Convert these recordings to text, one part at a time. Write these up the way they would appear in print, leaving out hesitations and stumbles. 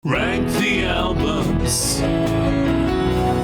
Rank the albums.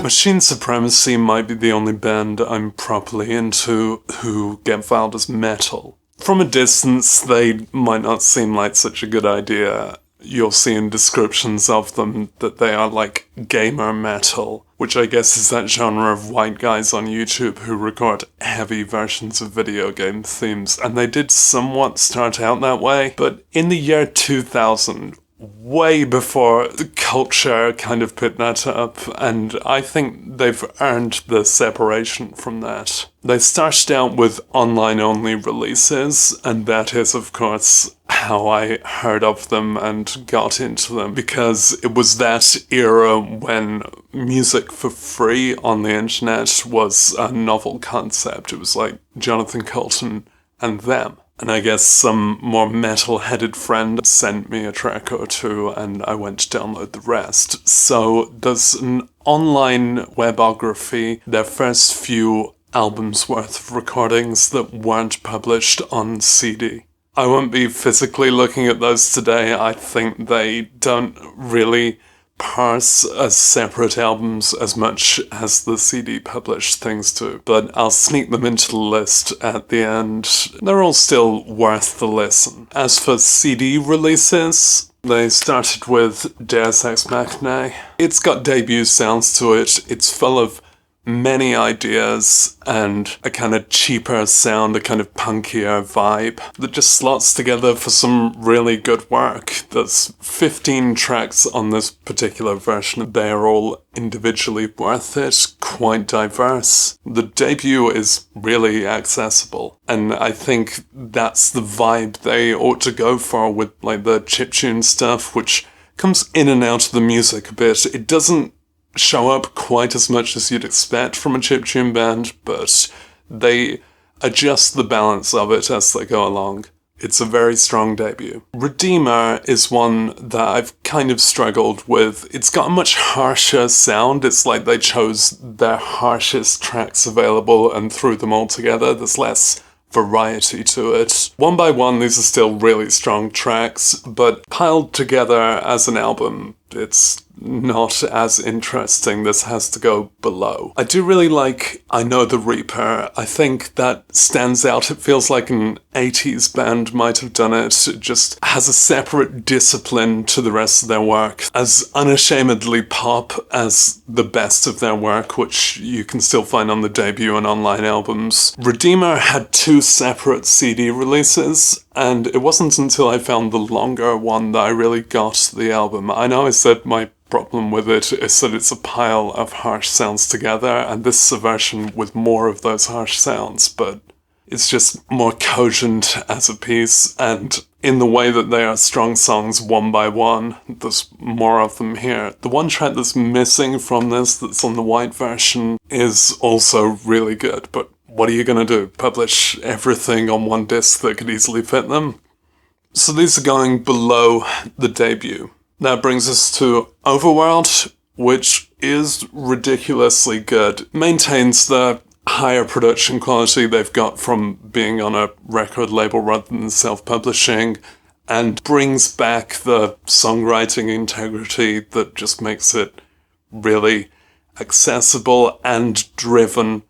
Machine Supremacy might be the only band I'm properly into who get filed as metal. From a distance, they might not seem like such a good idea. You'll see in descriptions of them that they are like gamer metal, which I guess is that genre of white guys on YouTube who record heavy versions of video game themes, and they did somewhat start out that way, but in the year 2000, way before the culture kind of picked that up, and I think they've earned the separation from that. They started out with online-only releases, and that is, of course, how I heard of them and got into them, because it was that era when music for free on the internet was a novel concept. It was like Jonathan Coulton and them. And I guess some more metal-headed friend sent me a track or two, and I went to download the rest. So there's an online webography, their first few albums worth of recordings that weren't published on CD. I won't be physically looking at those today. I think they don't really parse as separate albums as much as the CD published things do, but I'll sneak them into the list at the end. They're all still worth the listen. As for CD releases, they started with Deus Ex Machinae. It's got debut sounds to it. It's full of many ideas and a kind of cheaper sound, a kind of punkier vibe that just slots together for some really good work. There's 15 tracks on this particular version. They're all individually worth it, quite diverse. The debut is really accessible, and I think that's the vibe they ought to go for with like the chiptune stuff, which comes in and out of the music a bit. It doesn't show up quite as much as you'd expect from a chiptune band, but they adjust the balance of it as they go along. It's a very strong debut. Redeemer is one that I've kind of struggled with. It's got a much harsher sound. It's like they chose their harshest tracks available and threw them all together. There's less variety to it. One by one, these are still really strong tracks, but piled together as an album, it's not as interesting. This has to go below. I do really like I Know the Reaper. I think that stands out. It feels like an 80s band might have done it. It just has a separate discipline to the rest of their work. As unashamedly pop as the best of their work, which you can still find on the debut and online albums. Redeemer had 2 separate CD releases, and it wasn't until I found the longer one that I really got the album. I know I said my problem with it is that it's a pile of harsh sounds together, and this is a version with more of those harsh sounds, but it's just more cogent as a piece, and in the way that they are strong songs one by one, there's more of them here. The one track that's missing from this, that's on the white version, is also really good, but what are you gonna do? Publish everything on one disc that could easily fit them? So these are going below the debut. That brings us to Overworld, which is ridiculously good. Maintains the higher production quality they've got from being on a record label rather than self-publishing, and brings back the songwriting integrity that just makes it really accessible and driven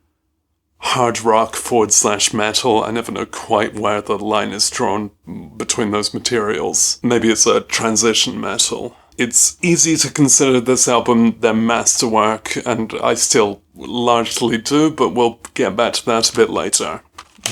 hard rock / metal. I never know quite where the line is drawn between those materials. Maybe it's a transition metal. It's easy to consider this album their masterwork, and I still largely do, but we'll get back to that a bit later.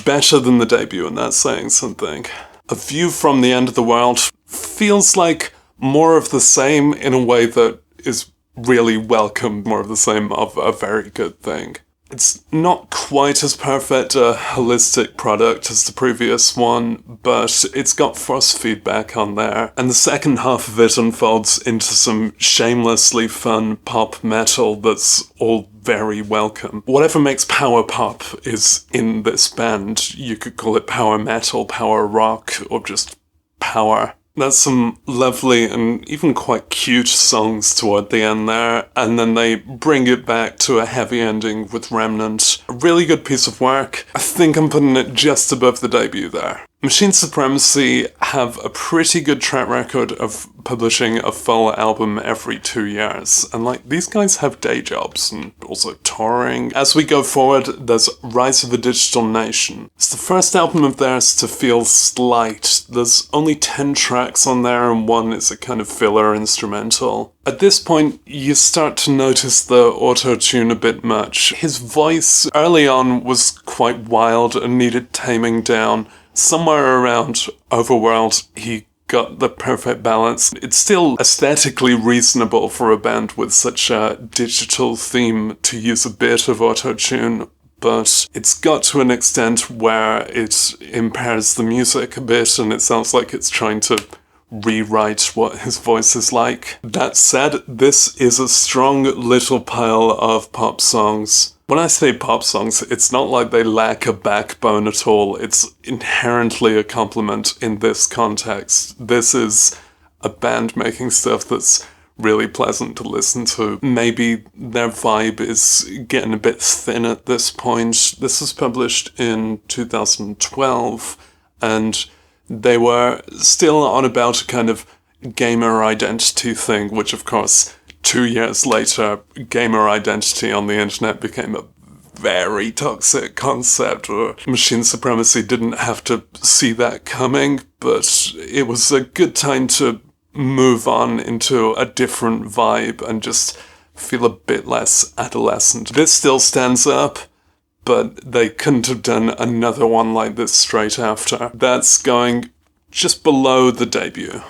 Better than the debut, and that's saying something. A View from the End of the World feels like more of the same in a way that is really welcome, more of the same of a very good thing. It's not quite as perfect a holistic product as the previous one, but it's got force feedback on there, and the second half of it unfolds into some shamelessly fun pop metal that's all very welcome. Whatever makes power pop is in this band. You could call it power metal, power rock, or just power. There's some lovely and even quite cute songs toward the end there, and then they bring it back to a heavy ending with Remnant. A really good piece of work. I think I'm putting it just above the debut there. Machine Supremacy have a pretty good track record of publishing a full album every 2 years. And these guys have day jobs and also touring. As we go forward, there's Rise of the Digital Nation. It's the first album of theirs to feel slight. There's only 10 tracks on there and one is a kind of filler instrumental. At this point, you start to notice the auto-tune a bit much. His voice early on was quite wild and needed taming down. Somewhere around Overworld, he got the perfect balance. It's still aesthetically reasonable for a band with such a digital theme to use a bit of auto-tune, but it's got to an extent where it impairs the music a bit and it sounds like it's trying to rewrite what his voice is like. That said, this is a strong little pile of pop songs. When I say pop songs, it's not like they lack a backbone at all. It's inherently a compliment in this context. This is a band making stuff that's really pleasant to listen to. Maybe their vibe is getting a bit thin at this point. This was published in 2012, and they were still on about a kind of gamer identity thing, which of course 2 years later, gamer identity on the internet became a very toxic concept. Machine Supremacy didn't have to see that coming, but it was a good time to move on into a different vibe and just feel a bit less adolescent. This still stands up, but they couldn't have done another one like this straight after. That's going just below the debut.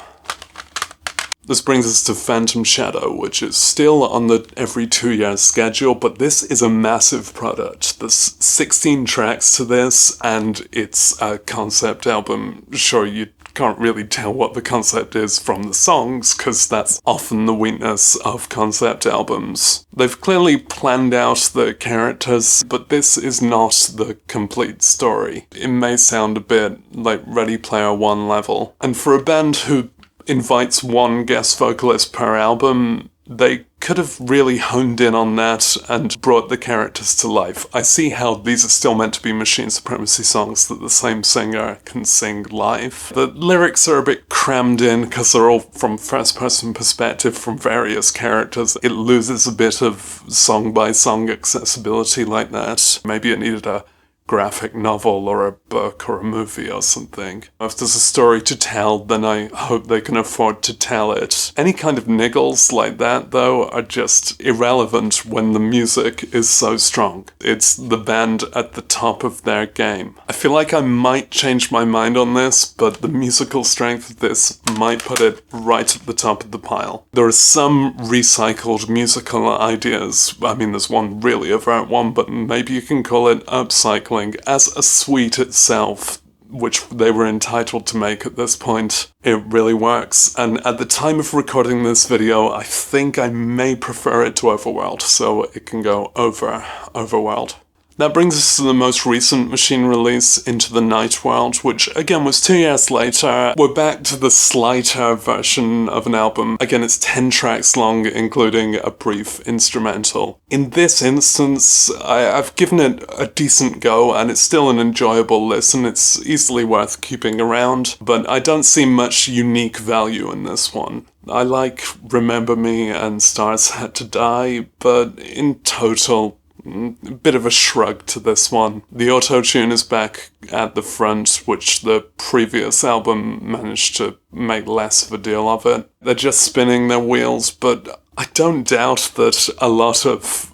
This brings us to Phantom Shadow, which is still on the every 2 years schedule, but this is a massive product. There's 16 tracks to this, and it's a concept album. Sure, you can't really tell what the concept is from the songs, because that's often the weakness of concept albums. They've clearly planned out the characters, but this is not the complete story. It may sound a bit like Ready Player One level. And for a band who invites one guest vocalist per album, they could have really honed in on that and brought the characters to life. I see how these are still meant to be Machine Supremacy songs that the same singer can sing live. The lyrics are a bit crammed in because they're all from first-person perspective from various characters. It loses a bit of song-by-song accessibility like that. Maybe it needed a graphic novel or a book or a movie or something. If there's a story to tell, then I hope they can afford to tell it. Any kind of niggles like that, though, are just irrelevant when the music is so strong. It's the band at the top of their game. I feel like I might change my mind on this, but the musical strength of this might put it right at the top of the pile. There are some recycled musical ideas. I mean, there's one really overt one, but maybe you can call it upcycling. As a suite itself, which they were entitled to make at this point, it really works. And at the time of recording this video, I think I may prefer it to Overworld, so it can go over Overworld. That brings us to the most recent Machine release, Into the Night World, which again was 2 years later. We're back to the slighter version of an album. Again, it's 10 tracks long, including a brief instrumental. In this instance, I've given it a decent go, and it's still an enjoyable listen. It's easily worth keeping around, but I don't see much unique value in this one. I like Remember Me and Stars Had to Die, but in total, a bit of a shrug to this one. The auto-tune is back at the front, which the previous album managed to make less of a deal of it. They're just spinning their wheels, but I don't doubt that a lot of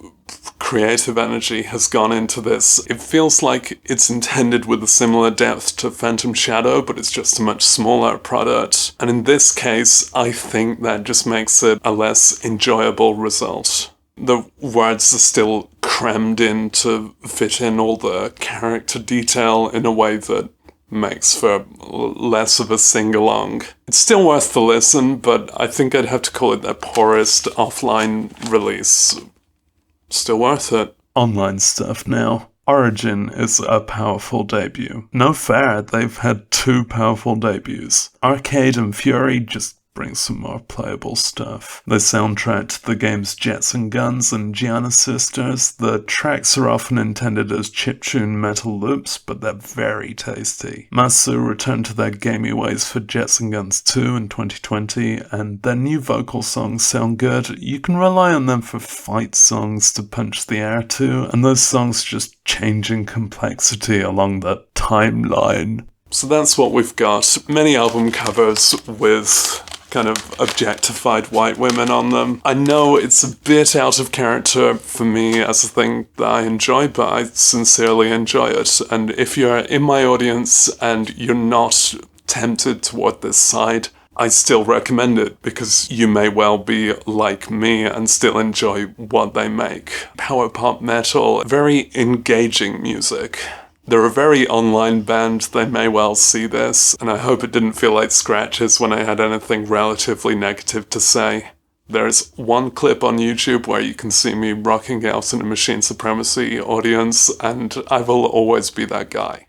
creative energy has gone into this. It feels like it's intended with a similar depth to Phantom Shadow, but it's just a much smaller product. And in this case, I think that just makes it a less enjoyable result. The words are still crammed in to fit in all the character detail in a way that makes for less of a sing-along. It's still worth the listen, but I think I'd have to call it their poorest offline release. Still worth it. Online stuff now. Origin is a powerful debut. No fair, they've had 2 powerful debuts. Arcade and Fury just bring some more playable stuff. They soundtracked the games Jets and Guns and Gianna Sisters. The tracks are often intended as chiptune metal loops, but they're very tasty. Masu returned to their gamey ways for Jets and Guns 2 in 2020, and their new vocal songs sound good. You can rely on them for fight songs to punch the air to, and those songs just change in complexity along the timeline. So that's what we've got. Many album covers with kind of objectified white women on them. I know it's a bit out of character for me as a thing that I enjoy, but I sincerely enjoy it. And if you're in my audience and you're not tempted toward this side, I still recommend it because you may well be like me and still enjoy what they make. Power pop metal, very engaging music. They're a very online band, they may well see this, and I hope it didn't feel like scratches when I had anything relatively negative to say. There's one clip on YouTube where you can see me rocking out in a Machine Supremacy audience, and I will always be that guy.